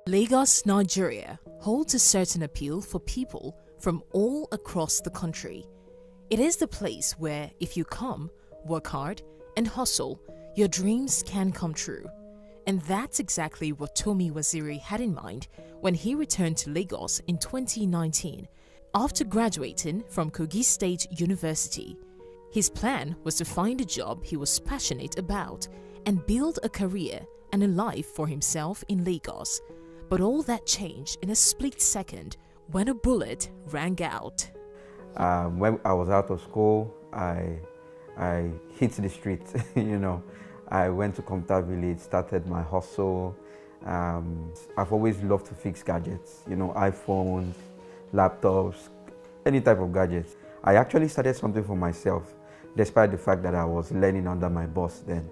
Lagos, Nigeria holds a certain appeal for people from all across the country. It is the place where if you come, work hard, and hustle, your dreams can come true. And that's exactly what Tomi Waziri had in mind when he returned to Lagos in 2019 after graduating from Kogi State University. His plan was to find a job he was passionate about and build a career and a life for himself in Lagos. But all that changed in a split second when a bullet rang out. When I was out of school, I hit the street, I went to Computer Village, started my hustle. I've always loved to fix gadgets, iPhones, laptops, any type of gadgets. I actually started something for myself, despite the fact that I was learning under my boss then,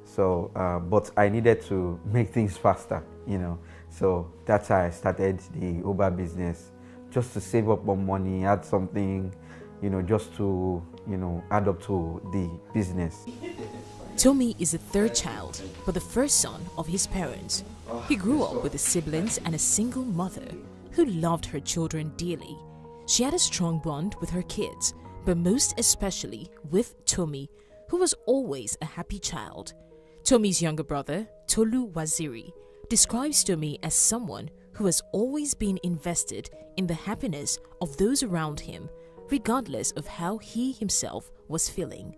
So, but I needed to make things faster, So that's how I started the Uber business, just to save up more money, add something, just to, add up to the business. Tomi is the third child, but the first son of his parents. He grew up with his siblings and a single mother who loved her children dearly. She had a strong bond with her kids, but most especially with Tomi, who was always a happy child. Tomi's younger brother, Tolu Waziri, describes Tomi as someone who has always been invested in the happiness of those around him, regardless of how he himself was feeling.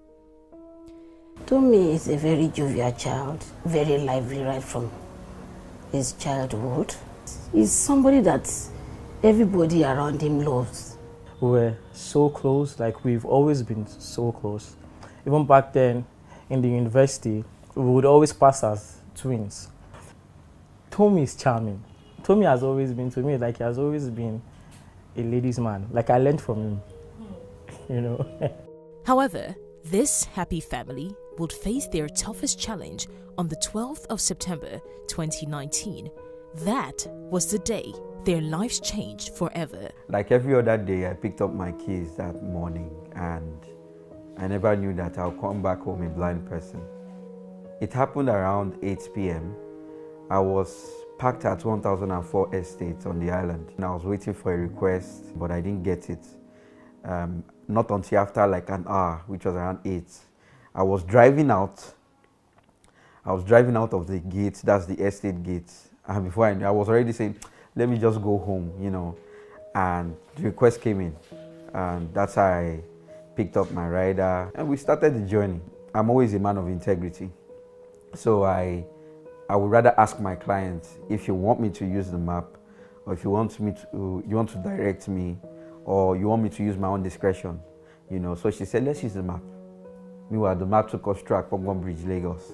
Tomi is a very jovial child, very lively right from his childhood. He's somebody that everybody around him loves. We were so close, like we've always been so close. Even back then in the university, we would always pass as twins. Tomi is charming. Tomi has always been, to me, like he has always been a ladies' man. Like I learned from him, However, this happy family would face their toughest challenge on the 12th of September 2019. That was the day their lives changed forever. Like every other day, I picked up my keys that morning and I never knew that I'll come back home a blind person. It happened around 8 p.m. I was parked at 1004 Estate on the island. And I was waiting for a request, but I didn't get it. Not until after like an hour, which was around 8. I was driving out of the gate, that's the estate gate. And before I knew, I was already saying, let me just go home, And the request came in. And that's how I picked up my rider. And we started the journey. I'm always a man of integrity. So I would rather ask my clients if you want me to use the map, or if you want to direct me, or you want me to use my own discretion, So she said, let's use the map. Meanwhile, the map took us to Akpogbo Bridge, Lagos.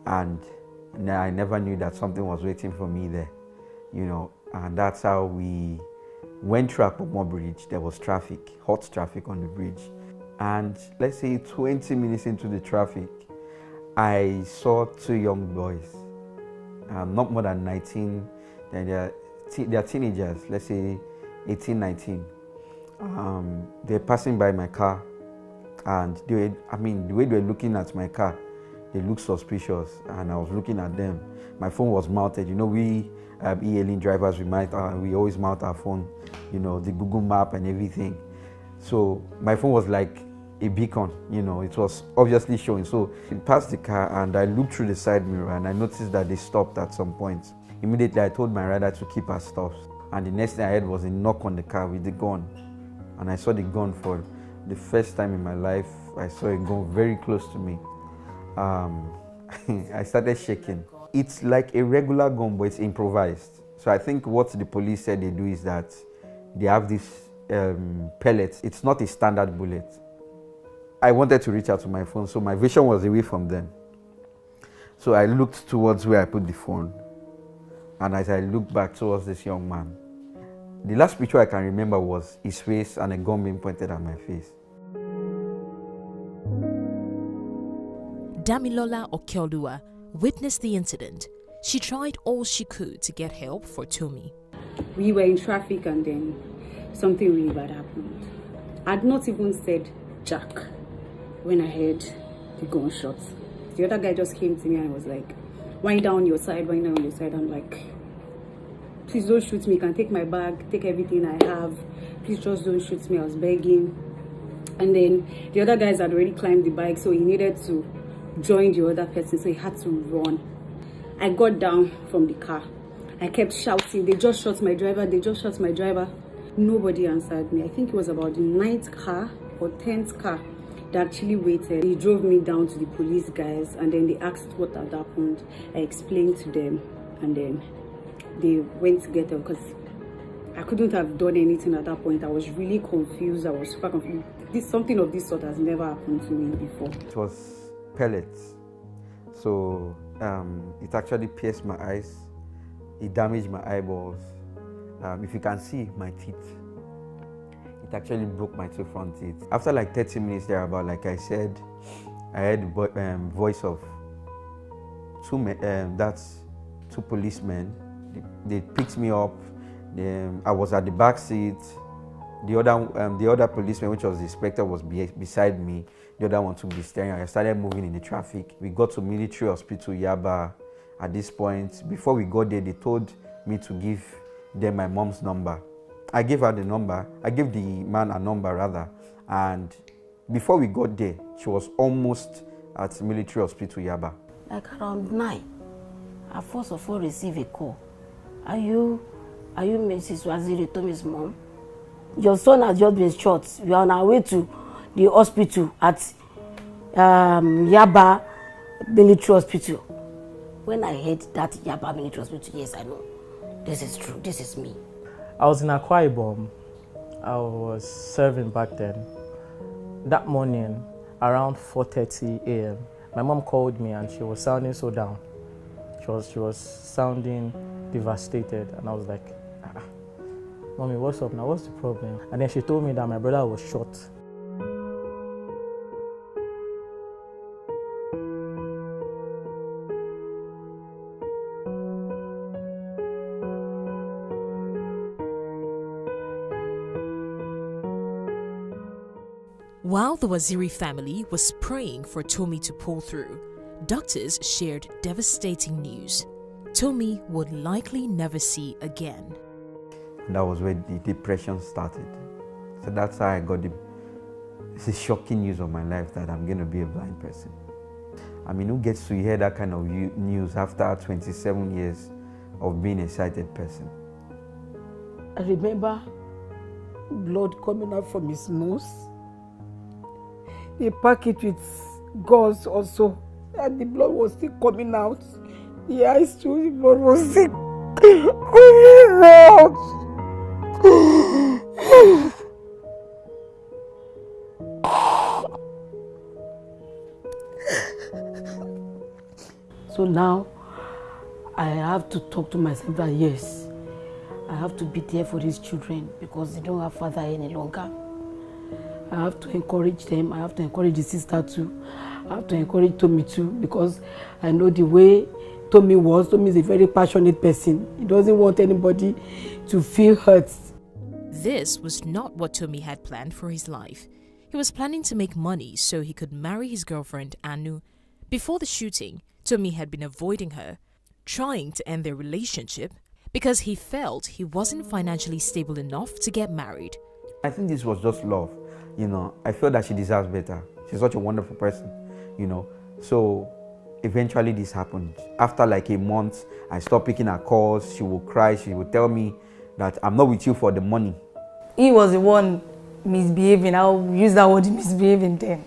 And I never knew that something was waiting for me there, And that's how we went through Akpogbo Bridge. There was traffic, hot traffic on the bridge. And let's say 20 minutes into the traffic, I saw two young boys, not more than 19, they're teenagers, let's say 18, 19. They're passing by my car, and the way they were looking at my car, they looked suspicious, and I was looking at them. My phone was mounted. We e-hailing drivers, we always mount our phone, the Google map and everything. So my phone was like a beacon, it was obviously showing. So it passed the car, and I looked through the side mirror, and I noticed that they stopped at some point. Immediately, I told my rider to keep her stops. And the next thing I heard was a knock on the car with the gun. And I saw the gun for the first time in my life. I saw a gun very close to me. I started shaking. It's like a regular gun, but it's improvised. So I think what the police said they do is that they have this pellet. It's not a standard bullet. I wanted to reach out to my phone, so my vision was away from them. So I looked towards where I put the phone. And as I looked back towards this young man, the last picture I can remember was his face and a gun being pointed at my face. Damilola Okeoluwa witnessed the incident. She tried all she could to get help for Tomi. We were in traffic and then something really bad happened. I'd not even said Jack when I heard the gunshots. The other guy just came to me and was like, wind down your side, wind down your side. I'm like, please don't shoot me. You can take my bag, take everything I have. Please just don't shoot me. I was begging. And then the other guys had already climbed the bike, so he needed to join the other person, so he had to run. I got down from the car. I kept shouting, they just shot my driver, they just shot my driver. Nobody answered me. I think it was about the 9th car or 10th car that actually waited. He drove me down to the police guys, and then they asked what had happened. I explained to them, and then they went to get them because I couldn't have done anything at that point. I was really confused. I was super confused. Something of this sort has never happened to me before. It was pellets, so it actually pierced my eyes. It damaged my eyeballs. If you can see my teeth, it actually broke my two front teeth. After like 30 minutes thereabout, like I said, I heard the voice of two policemen. They picked me up. I was at the back seat. The other policeman, which was the inspector, was beside me. The other one took the steering. I started moving in the traffic. We got to military hospital Yaba. At this point, before we got there, they told me to give them my mom's number. I gave her the number. I gave the man a number rather. And before we got there, she was almost at military hospital Yaba. Like around 9, I first of all received a call. Are you Mrs. Waziri, Tomi's mom? Your son has just been shot. We are on our way to the hospital at Yaba Military Hospital. When I heard that Yaba Military Hospital, yes, I know. This is true. This is me. I was in Akwa Ibom. I was serving back then. That morning, around 4:30 a.m., my mom called me and she was sounding so down. She was sounding devastated, and I was like, Mommy, what's up now? What's the problem? And then she told me that my brother was shot. While the Waziri family was praying for Tomi to pull through, doctors shared devastating news. Tomi would likely never see again. That was where the depression started. So that's how I got it's a shocking news of my life that I'm going to be a blind person. I mean, who gets to hear that kind of news after 27 years of being a sighted person? I remember blood coming out from his nose. They packed it with gauze also, and the blood was still coming out. The eyes too, the blood was still coming out. So now I have to talk to myself that yes, I have to be there for these children because they don't have father any longer. I have to encourage them. I have to encourage the sister too. I have to encourage Tomi too because I know the way Tomi was. Tomi is a very passionate person. He doesn't want anybody to feel hurt. This was not what Tomi had planned for his life. He was planning to make money so he could marry his girlfriend Anu. Before the shooting, Tomi had been avoiding her, trying to end their relationship because he felt he wasn't financially stable enough to get married. I think this was just love. I feel that she deserves better. She's such a wonderful person, So eventually this happened. After like a month, I stopped picking her calls. She would cry. She would tell me that I'm not with you for the money. He was the one misbehaving. I'll use that word, misbehaving then.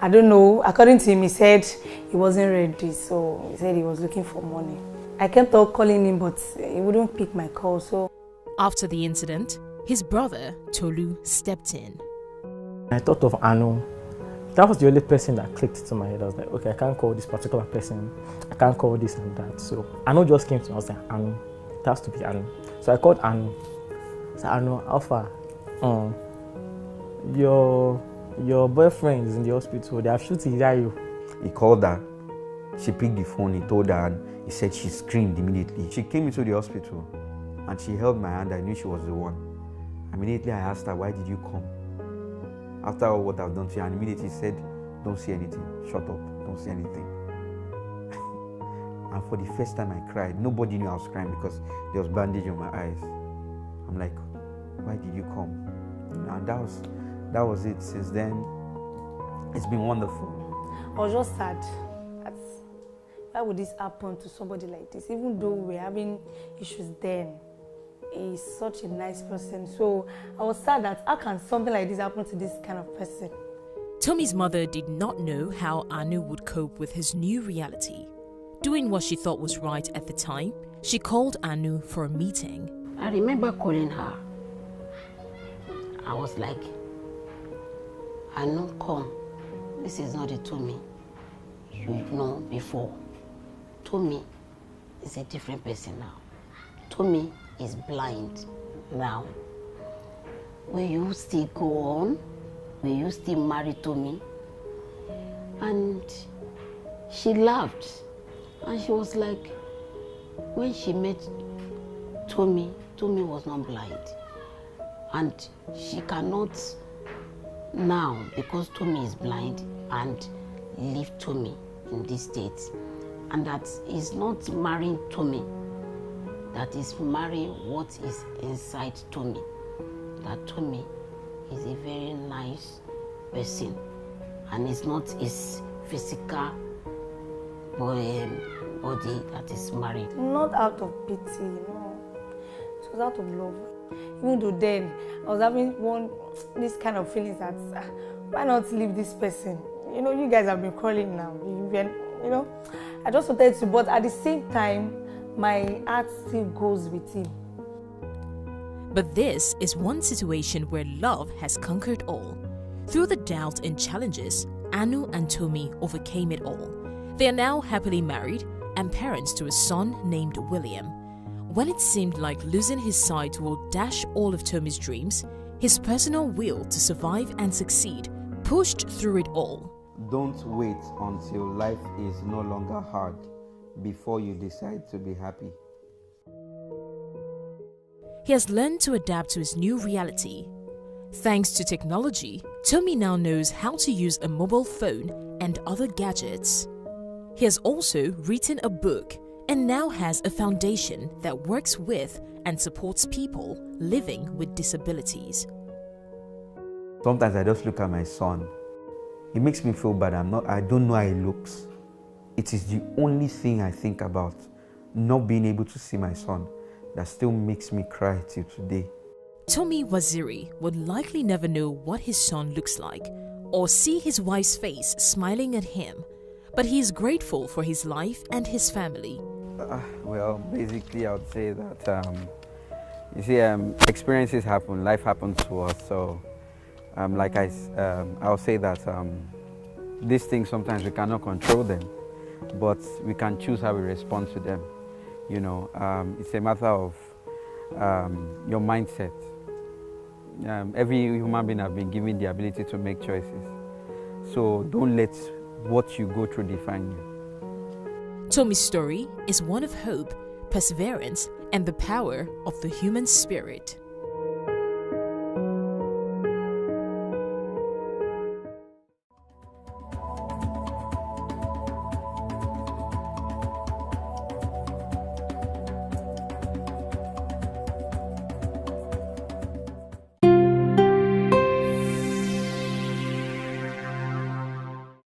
I don't know. According to him, he said he wasn't ready. So he said he was looking for money. I kept on calling him, but he wouldn't pick my call. So after the incident, his brother, Tolu, stepped in. I thought of Anu. That was the only person that clicked to my head. I was like, okay, I can't call this particular person. I can't call this and that. So Anu just came to me. I was like, Anu, it has to be Anu. So I called Anu. I said, Anu, Alpha, your boyfriend is in the hospital. They are shooting at you. He called her. She picked the phone. He told her, and he said she screamed immediately. She came into the hospital, and she held my hand. I knew she was the one. Immediately I asked her, why did you come? After all what I've done to you, and immediately she said, don't say anything, shut up, don't say anything. And for the first time I cried. Nobody knew I was crying because there was bandage on my eyes. I'm like, why did you come? And that was it. Since then, it's been wonderful. I was just sad. Why would this happen to somebody like this? Even though we're having issues then, he's such a nice person. So I was sad that how can something like this happen to this kind of person? Tomi's mother did not know how Anu would cope with his new reality. Doing what she thought was right at the time, she called Anu for a meeting. I remember calling her. I was like, Anu, come. This is not a Tomi you know before. Tomi is a different person now. Tomi is blind now. Will you still go on? Will you still marry Tomi? And she laughed. And she was like, when she met Tomi, Tomi was not blind. And she cannot now, because Tomi is blind, and leave Tomi in this state. And that is not marrying Tomi, that is marrying what is inside Tomi. That Tomi is a very nice person, and it's not his physical body that is married. Not out of pity, no. It was out of love. Even though then I was having this kind of feelings that why not leave this person? You know, you guys have been calling now. You know, I just wanted to, but at the same time, my heart still goes with him. But this is one situation where love has conquered all. Through the doubt and challenges, Anu and Tomi overcame it all. They are now happily married and parents to a son named William. When it seemed like losing his sight will dash all of Tomi's dreams, his personal will to survive and succeed pushed through it all. Don't wait until life is no longer hard before you decide to be happy. He has learned to adapt to his new reality. Thanks to technology, Tomi now knows how to use a mobile phone and other gadgets. He has also written a book and now has a foundation that works with and supports people living with disabilities. Sometimes I just look at my son. It makes me feel bad. I don't know how he looks. It is the only thing I think about, not being able to see my son, that still makes me cry till today. Tomi Waziri would likely never know what his son looks like or see his wife's face smiling at him, but he is grateful for his life and his family. Well, basically I would say that, you see, experiences happen, life happens to us, so I'll say that these things sometimes we cannot control them, but we can choose how we respond to them. You know, it's a matter of your mindset. Every human being has been given the ability to make choices, so don't let what you go through define you. Tomi's story is one of hope, perseverance, and the power of the human spirit.